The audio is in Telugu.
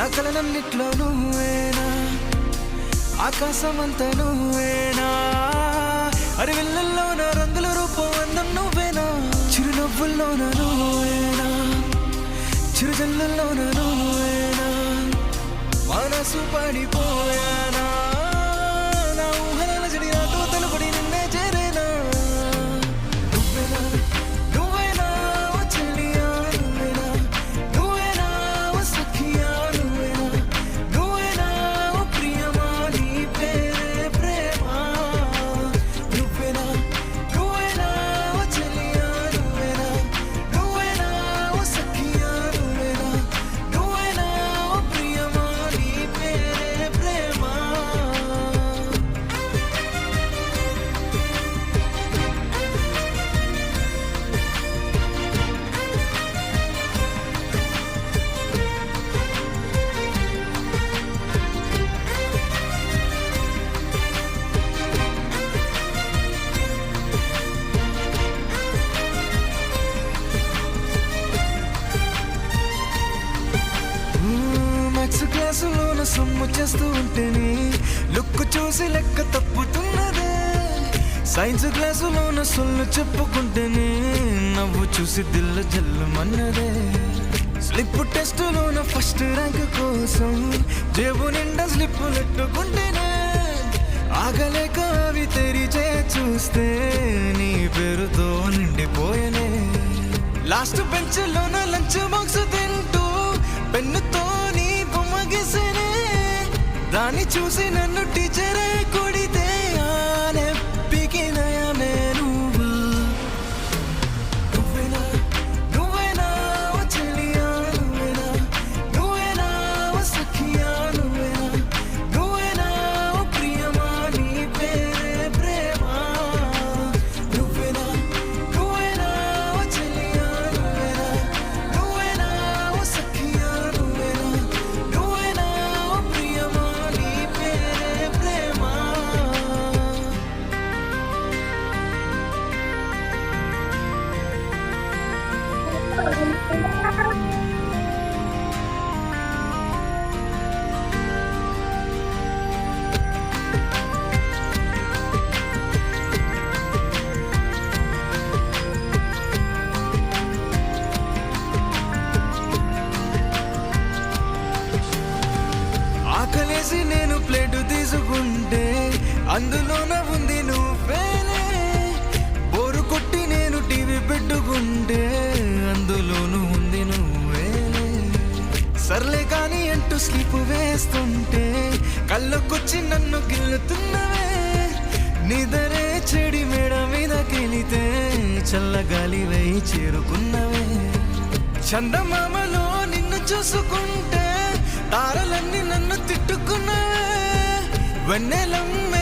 నా కలనన్నిట్లో నువ్వేనా, ఆకాశమంతా నువ్వేనా, అరివిల్లల్లోన రంగుల రూపం అందం నువ్వేనా, చిరునవ్వుల్లోన నువ్వేనా, చిరుజల్లుల్లోన నువ్వేనా, మనసు పడిపోయానా, నా ఊహల జడి నాతో తలపడి నిన్నే చేరేనా, నువ్వేనా నువ్వేనా ఓ చెలియా, నువ్వేనా నువ్వేనా ఓ సఖియా, నువ్వేనా నువ్వేనా ఓ ప్రియమా, నీ పేరే ప్రేమ, నువ్వేనా నువ్వేనా ఓ చెలియా, నువ్వేనా నువ్వేనా ఓ సఖియా, నువ్వేనా నువ్వేనా ఓ ప్రియమా, నీ పేరే ప్రేమ. మ్యాథ్స్ క్లాసులోన సొమ్ము చేస్తూ ఉంటేనే లుక్కు చూసి లెక్క తప్పుతున్నదే, సైన్స్ క్లాసులోన సొల్లు చెప్పుకుంటేనే నవ్వు చూసి దిల్లు జల్లుమన్నదే, స్లిప్ టెస్టులోన ఫస్ట్ ర్యాంక్ కోసం జేబు నిండా స్లిప్పులెట్టుకుంటేనే ఆగలేక అవి తెరిచే చూస్తే నీ పేరుతో నిండిపోయేనే, లాస్ట్ బెంచ్లోన లంచ్ బాక్స్ తింటూ పెన్నుతో నీ బొమ్మ గీసేనే, దాన్ని చూసి నన్ను టీచరే కొడితే ఆ నెప్పికి నయమే నువ్వు, నువ్వేనా నువ్వేనా ఓ చెలియా, నువ్వేనా నువ్వేనా ఓ సఖియా, నువ్వేనా నువ్వేనా ఓ ప్రియమా, నీ పేరే ప్రేమ, నువ్వేనా నువ్వేనా ఓ చెలియా, నువ్వేనా నువ్వేనా ఓ సఖియా, నువ్వేనా నువ్వేనా ఓ ప్రియమా, నీ పేరే ప్రేమ. ఆకలేసి నేను ప్లేటు తీసుకుంటే అందులోన ఉంది నువ్వేలే, బోరు కొట్టి నేను టీవీ పెట్టుకుంటే అందులోనూ ఉంది నువ్వేలే, సర్లే కాని అంటూ స్లీప్ వేస్తుంటే కళ్ళకొచ్చి నన్ను గిల్లుతున్నవే, నిదరే చెడి మేడ మీద కెళితే చల్లగాలి వేయి చేరుకున్నవే, చందమామలో నిన్ను చూసుకుంటే తారలన్నీ నన్ను తిట్టుకున్నవే, వెన్నెలమ్మే